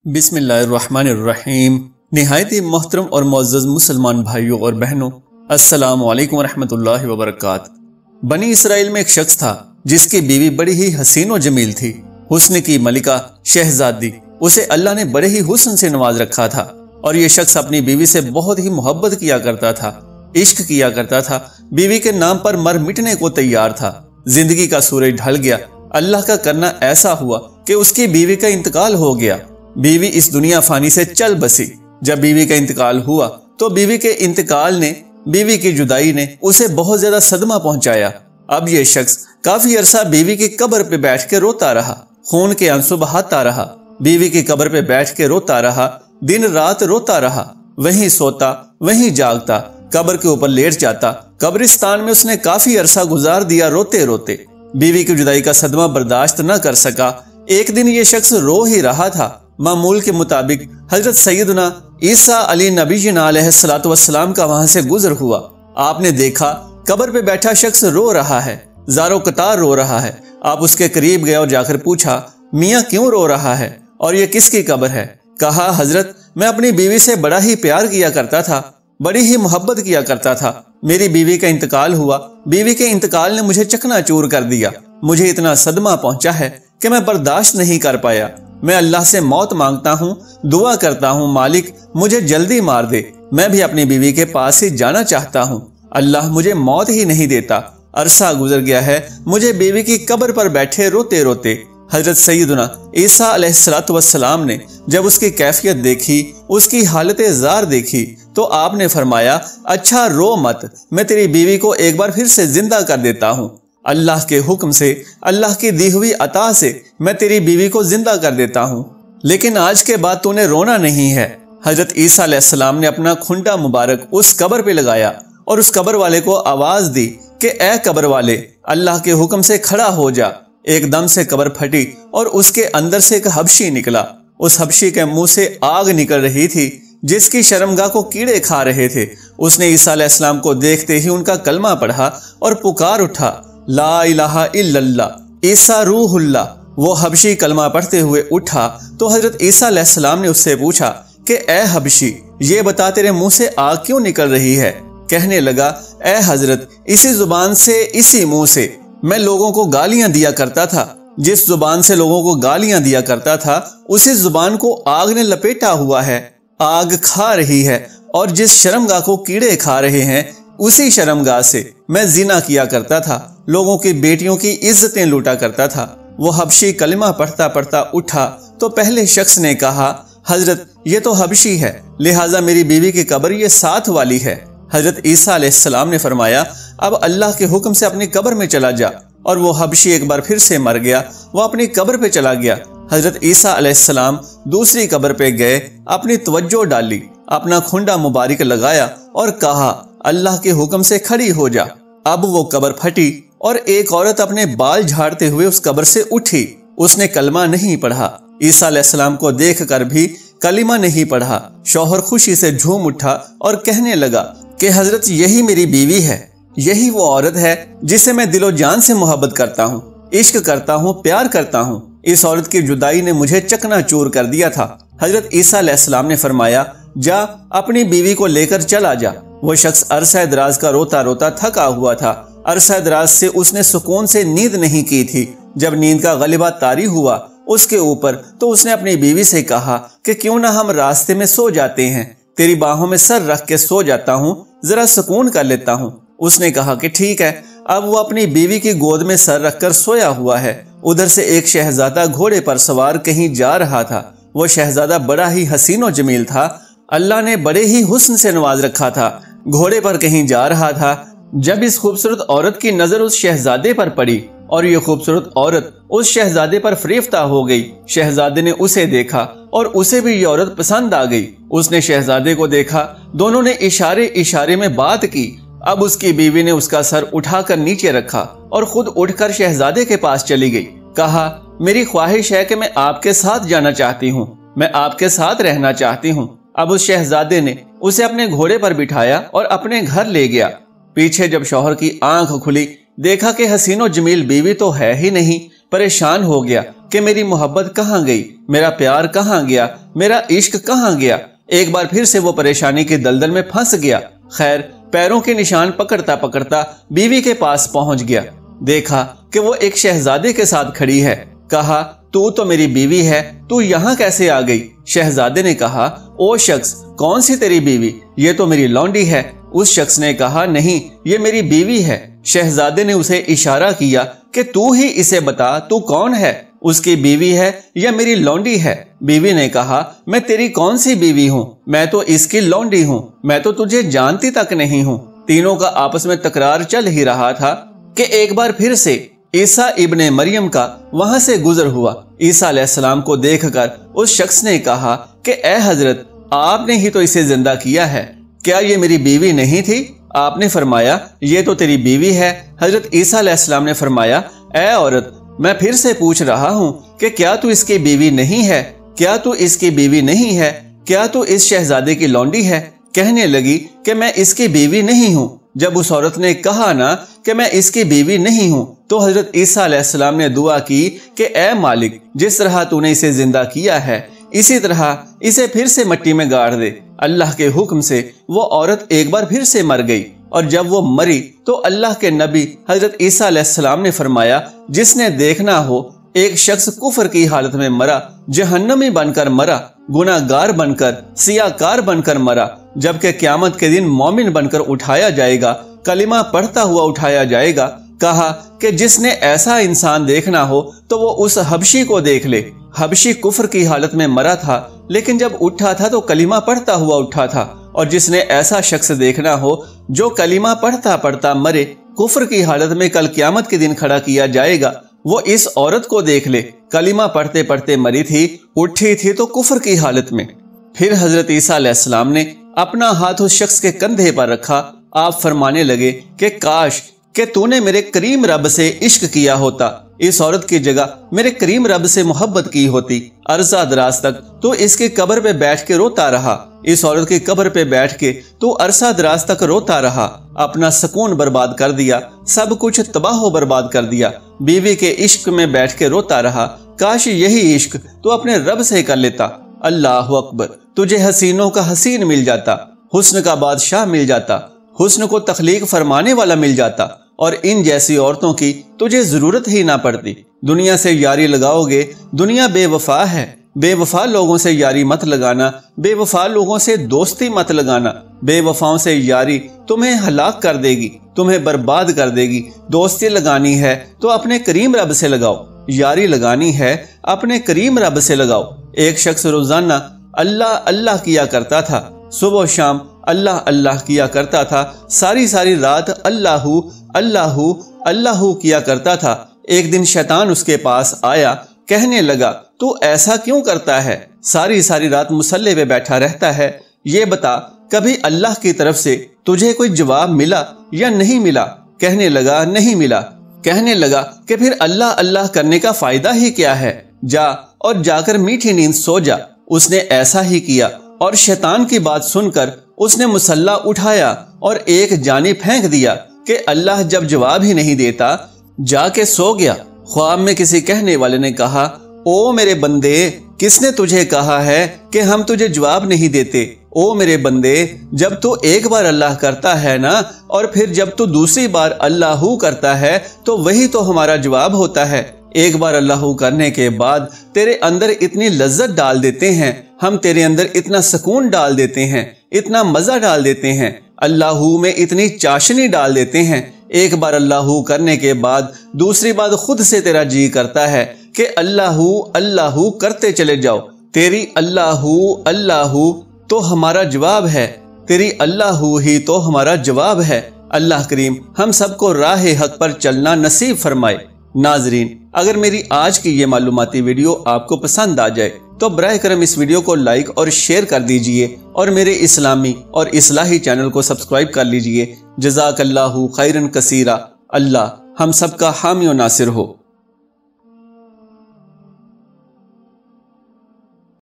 بسم اللہ الرحمن الرحیم۔ نہایت محترم اور معزز مسلمان بھائیوں اور بہنوں، السلام علیکم ورحمۃ اللہ وبرکاتہ۔ بنی اسرائیل میں ایک شخص تھا جس کی بیوی بڑی ہی حسین و جمیل تھی، حسن کی ملکہ شہزادی۔ اسے اللہ نے بڑے ہی حسن سے نواز رکھا تھا اور یہ شخص اپنی بیوی سے بہت ہی محبت کیا کرتا تھا، عشق کیا کرتا تھا، بیوی کے نام پر مر مٹنے کو تیار تھا۔ زندگی کا سورج ڈھل گیا، اللہ کا کرنا ایسا ہوا کہ اس کی بیوی کا انتقال ہو گیا۔ بیوی اس دنیا فانی سے چل بسی۔ جب بیوی کا انتقال ہوا تو بیوی کے انتقال نے، بیوی کی جدائی نے اسے بہت زیادہ صدمہ پہنچایا۔ اب یہ شخص کافی عرصہ بیوی کی قبر پہ بیٹھ کے روتا رہا، خون کے آنسو بہاتا رہا، بیوی کی قبر پہ بیٹھ کے روتا رہا، دن رات روتا رہا، وہیں سوتا وہیں جاگتا، قبر کے اوپر لیٹ جاتا۔ قبرستان میں اس نے کافی عرصہ گزار دیا روتے روتے، بیوی کی جدائی کا صدمہ برداشت نہ کر سکا۔ ایک دن یہ شخص رو ہی رہا تھا، معمول کے مطابق حضرت سیدنا عیسیٰ علی نبی علیہ السلام کا وہاں سے گزر ہوا۔ آپ نے دیکھا قبر پہ بیٹھا شخص رو رہا ہے، زارو قطار رو رہا ہے۔ آپ اس کے قریب گئے اور جا کر پوچھا، میاں کیوں رو رہا ہے اور یہ کس کی قبر ہے؟ کہا، حضرت میں اپنی بیوی سے بڑا ہی پیار کیا کرتا تھا، بڑی ہی محبت کیا کرتا تھا، میری بیوی کا انتقال ہوا، بیوی کے انتقال نے مجھے چکنا چور کر دیا، مجھے اتنا صدمہ پہنچا ہے کہ میں برداشت نہیں کر پایا۔ میں اللہ سے موت مانگتا ہوں، دعا کرتا ہوں، مالک مجھے جلدی مار دے، میں بھی اپنی بیوی کے پاس ہی جانا چاہتا ہوں، اللہ مجھے موت ہی نہیں دیتا۔ عرصہ گزر گیا ہے مجھے بیوی کی قبر پر بیٹھے روتے روتے۔ حضرت سیدنا عیسیٰ علیہ السلام نے جب اس کی کیفیت دیکھی، اس کی حالت زار دیکھی تو آپ نے فرمایا، اچھا رو مت، میں تیری بیوی کو ایک بار پھر سے زندہ کر دیتا ہوں۔ اللہ کے حکم سے، اللہ کی دی ہوئی عطا سے میں تیری بیوی کو زندہ کر دیتا ہوں، لیکن آج کے بعد تو نے رونا نہیں ہے۔ حضرت عیسیٰ علیہ السلام نے اپنا کھنڈا مبارک اس قبر پہ لگایا اور اس قبر والے کو آواز دی کہ اے قبر والے، اللہ کے حکم سے کھڑا ہو جا۔ ایک دم سے قبر پھٹی اور اس کے اندر سے ایک حبشی نکلا۔ اس حبشی کے منہ سے آگ نکل رہی تھی جس کی شرمگاہ کو کیڑے کھا رہے تھے۔ اس نے عیسیٰ علیہ السلام کو دیکھتے ہی ان کا کلمہ پڑھا اور پکار اٹھا، لا الہ الا اللہ عیسیٰ روح اللہ۔ وہ حبشی کلمہ پڑھتے ہوئے اٹھا تو حضرت عیسیٰ علیہ السلام نے اس سے پوچھا کہ اے حبشی، یہ بتا تیرے منہ سے آگ کیوں نکل رہی ہے؟ کہنے لگا، اے حضرت، اسی زبان سے، اسی منہ سے میں لوگوں کو گالیاں دیا کرتا تھا، جس زبان سے لوگوں کو گالیاں دیا کرتا تھا اسی زبان کو آگ نے لپیٹا ہوا ہے، آگ کھا رہی ہے، اور جس شرمگاہ کو کیڑے کھا رہے ہیں اسی شرمگاہ سے میں زنا کیا کرتا تھا، لوگوں کی بیٹیوں کی عزتیں لوٹا کرتا تھا۔ وہ حبشی کلمہ پڑھتا پڑھتا اٹھا تو پہلے شخص نے کہا، حضرت یہ تو حبشی ہے، لہٰذا میری بیوی کی قبر یہ ساتھ والی ہے۔ حضرت عیسیٰ علیہ السلام نے فرمایا، اب اللہ کے حکم سے اپنی قبر میں چلا جا۔ اور وہ حبشی ایک بار پھر سے مر گیا، وہ اپنی قبر پہ چلا گیا۔ حضرت عیسیٰ علیہ السلام دوسری قبر پہ گئے، اپنی توجہ ڈالی، اپنا کھنڈا مبارک لگایا اور کہا، اللہ کے حکم سے کھڑی ہو جا۔ اب وہ قبر پھٹی اور ایک عورت اپنے بال جھاڑتے ہوئے اس قبر سے اٹھی۔ اس نے کلمہ نہیں پڑھا، عیسیٰ علیہ السلام کو دیکھ کر بھی کلمہ نہیں پڑھا۔ شوہر خوشی سے جھوم اٹھا اور کہنے لگا کہ حضرت یہی میری بیوی ہے، یہی وہ عورت ہے جسے میں دل و جان سے محبت کرتا ہوں، عشق کرتا ہوں، پیار کرتا ہوں۔ اس عورت کی جدائی نے مجھے چکنا چور کر دیا تھا۔ حضرت عیسیٰ علیہ السلام نے فرمایا، جا اپنی بیوی کو لے کر چلا جا۔ وہ شخص عرصہ دراز کا روتا روتا تھکا ہوا تھا، عرصہ دراز سے اس نے سکون سے نیند نہیں کی تھی۔ جب نیند کا غلبہ طاری ہوا اس کے اوپر تو اس نے اپنی بیوی سے کہا کہ کیوں نہ ہم راستے میں سو جاتے ہیں، تیری باہوں میں سر رکھ کے سو جاتا ہوں، ذرا سکون کر لیتا ہوں۔ اس نے کہا کہ ٹھیک ہے۔ اب وہ اپنی بیوی کی گود میں سر رکھ کر سویا ہوا ہے۔ ادھر سے ایک شہزادہ گھوڑے پر سوار کہیں جا رہا تھا۔ وہ شہزادہ بڑا ہی حسین و جمیل تھا، اللہ نے بڑے ہی حسن سے نواز رکھا تھا، گھوڑے پر کہیں جا رہا تھا۔ جب اس خوبصورت عورت کی نظر اس شہزادے پر پڑی اور یہ خوبصورت عورت اس شہزادے پر فریفتہ ہو گئی، شہزادے نے اسے دیکھا اور اسے بھی یہ عورت پسند آ گئی۔ اس نے شہزادے کو دیکھا، دونوں نے اشارے اشارے میں بات کی۔ اب اس کی بیوی نے اس کا سر اٹھا کر نیچے رکھا اور خود اٹھ کر شہزادے کے پاس چلی گئی۔ کہا، میری خواہش ہے کہ میں آپ کے ساتھ جانا چاہتی ہوں، میں آپ کے ساتھ رہنا چاہتی ہوں۔ اب اس شہزادے نے اسے اپنے گھوڑے پر بٹھایا اور اپنے گھر لے گیا۔ پیچھے جب شوہر کی آنکھ کھلی، دیکھا کہ حسین و جمیل بیوی تو ہے ہی نہیں، پریشان ہو گیا کہ میری محبت کہاں گئی، میرا پیار کہاں گیا، میرا عشق کہاں گیا۔ ایک بار پھر سے وہ پریشانی کے دلدل میں پھنس گیا۔ خیر پیروں کے نشان پکڑتا پکڑتا بیوی کے پاس پہنچ گیا۔ دیکھا کہ وہ ایک شہزادے کے ساتھ کھڑی ہے۔ کہا تو میری بیوی ہے، تو یہاں کیسے آ گئی؟ شہزادے نے کہا او شخص کون سی تیری بیوی؟ یہ تو میری لونڈی ہے۔ اس شخص نے کہا نہیں یہ میری بیوی ہے۔ شہزادے نے اسے اشارہ کیا کہ تو ہی اسے بتا تو کون ہے، اس کی بیوی ہے یا میری لونڈی ہے؟ بیوی نے کہا میں تیری کون سی بیوی ہوں، میں تو اس کی لونڈی ہوں، میں تو تجھے جانتی تک نہیں ہوں۔ تینوں کا آپس میں تکرار چل ہی رہا تھا کہ ایک بار پھر سے عیسیٰ ابن مریم کا وہاں سے گزر ہوا۔ عیسیٰ علیہ السلام کو دیکھ کر اس شخص نے کہا کہ اے حضرت آپ نے ہی تو اسے زندہ کیا ہے، کیا یہ میری بیوی نہیں تھی؟ آپ نے فرمایا یہ تو تیری بیوی ہے۔ حضرت عیسیٰ علیہ السلام نے فرمایا اے عورت میں پھر سے پوچھ رہا ہوں کہ کیا تو اس کی بیوی نہیں ہے؟ کیا تو اس کی بیوی نہیں ہے؟ کیا تو اس شہزادے کی لونڈی ہے؟ کہنے لگی کہ میں اس کی بیوی نہیں ہوں۔ جب اس عورت نے کہا نا کہ میں اس کی بیوی نہیں ہوں تو حضرت عیسیٰ علیہ السلام نے دعا کی کہ اے مالک جس طرح تو نے اسے زندہ کیا ہے اسی طرح اسے پھر سے مٹی میں گاڑ دے۔ اللہ کے حکم سے وہ عورت ایک بار پھر سے مر گئی، اور جب وہ مری تو اللہ کے نبی حضرت عیسیٰ علیہ السلام نے فرمایا جس نے دیکھنا ہو ایک شخص کفر کی حالت میں مرا، جہنمی بن کر مرا، گناہ گار بن کر، سیاکار بن کر مرا، جبکہ قیامت کے دن مومن بن کر اٹھایا جائے گا، کلمہ پڑھتا ہوا اٹھایا جائے گا۔ کہا کہ جس نے ایسا انسان دیکھنا ہو تو وہ اس حبشی کو دیکھ لے۔ حبشی کفر کی حالت میں مرا تھا لیکن جب اٹھا تھا تو کلمہ پڑھتا ہوا اٹھا تھا، اور جس نے ایسا شخص دیکھنا ہو جو کلمہ پڑھتا پڑھتا مرے، کفر کی حالت میں کل قیامت کے دن کھڑا کیا جائے گا، وہ اس عورت کو دیکھ لے، کلمہ پڑھتے پڑھتے مری تھی، اٹھی تھی تو کفر کی حالت میں۔ پھر حضرت عیسیٰ علیہ السلام نے اپنا ہاتھ اس شخص کے کندھے پر رکھا۔ آپ فرمانے لگے کہ کاش کہ تو نے میرے کریم رب سے عشق کیا ہوتا، اس عورت کی جگہ میرے کریم رب سے محبت کی ہوتی۔ عرصہ دراز تک تو اس کی قبر پہ بیٹھ کے روتا رہا، اس عورت کی قبر پہ بیٹھ کے تو عرصہ دراز تک روتا رہا، اپنا سکون برباد کر دیا، سب کچھ تباہ و برباد کر دیا، بیوی کے عشق میں بیٹھ کے روتا رہا۔ کاش یہی عشق تو اپنے رب سے کر لیتا۔ اللہ اکبر، تجھے حسینوں کا حسین مل جاتا، حسن کا بادشاہ مل جاتا، حسن کو تخلیق فرمانے والا مل جاتا، اور ان جیسی عورتوں کی تجھے ضرورت ہی نہ پڑتی۔ دنیا سے یاری لگاؤ گے، دنیا بے وفا ہے، بے وفا لوگوں سے یاری مت لگانا، بے وفا لوگوں سے دوستی مت لگانا، بے وفاؤں سے یاری تمہیں ہلاک کر دے گی، تمہیں برباد کر دے گی۔ دوستی لگانی ہے تو اپنے کریم رب سے لگاؤ، یاری لگانی ہے اپنے کریم رب سے لگاؤ۔ ایک شخص روزانہ اللہ اللہ کیا کرتا تھا، صبح و شام اللہ اللہ کیا کرتا تھا، ساری ساری رات اللہ اللہ اللہ کیا کرتا تھا۔ ایک دن شیطان اس کے پاس آیا، کہنے لگا تو ایسا کیوں کرتا ہے، ساری ساری رات مصلی پہ بیٹھا رہتا ہے، یہ بتا کبھی اللہ کی طرف سے تجھے کوئی جواب ملا یا نہیں ملا؟ کہنے لگا نہیں ملا۔ کہنے لگا کہ پھر اللہ اللہ کرنے کا فائدہ ہی کیا ہے، جا اور جا کر میٹھی نیند سو جا۔ اس نے ایسا ہی کیا، اور شیطان کی بات سن کر اس نے مسلح اٹھایا اور ایک جانب پھینک دیا کہ اللہ جب جواب ہی نہیں دیتا جا کے سو گیا۔ خواب میں کسی کہنے والے نے کہا او میرے بندے، کس نے تجھے کہا ہے کہ ہم تجھے جواب نہیں دیتے؟ او میرے بندے، جب تو ایک بار اللہ کرتا ہے نا، اور پھر جب تو دوسری بار اللہ کرتا ہے تو وہی تو ہمارا جواب ہوتا ہے۔ ایک بار اللہ کرنے کے بعد تیرے اندر اتنی لذت ڈال دیتے ہیں، ہم تیرے اندر اتنا سکون ڈال دیتے ہیں، اتنا مزہ ڈال دیتے ہیں، اللہ میں اتنی چاشنی ڈال دیتے ہیں۔ ایک بار اللہ کرنے کے بعد دوسری بار خود سے تیرا جی کرتا ہے کہ اللہ اللہ کرتے چلے جاؤ۔ تیری اللہ اللہ تو ہمارا جواب ہے، تیری اللہ ہی تو ہمارا جواب ہے۔ اللہ کریم ہم سب کو راہ حق پر چلنا نصیب فرمائے۔ ناظرین، اگر میری آج کی یہ معلوماتی ویڈیو آپ کو پسند آ جائے تو براہ کرم اس ویڈیو کو لائک اور شیئر کر دیجئے، اور میرے اسلامی اور اصلاحی چینل کو سبسکرائب کر لیجئے۔ جزاک اللہ خیرن کثیرا۔ اللہ ہم سب کا حامی و ناصر ہو۔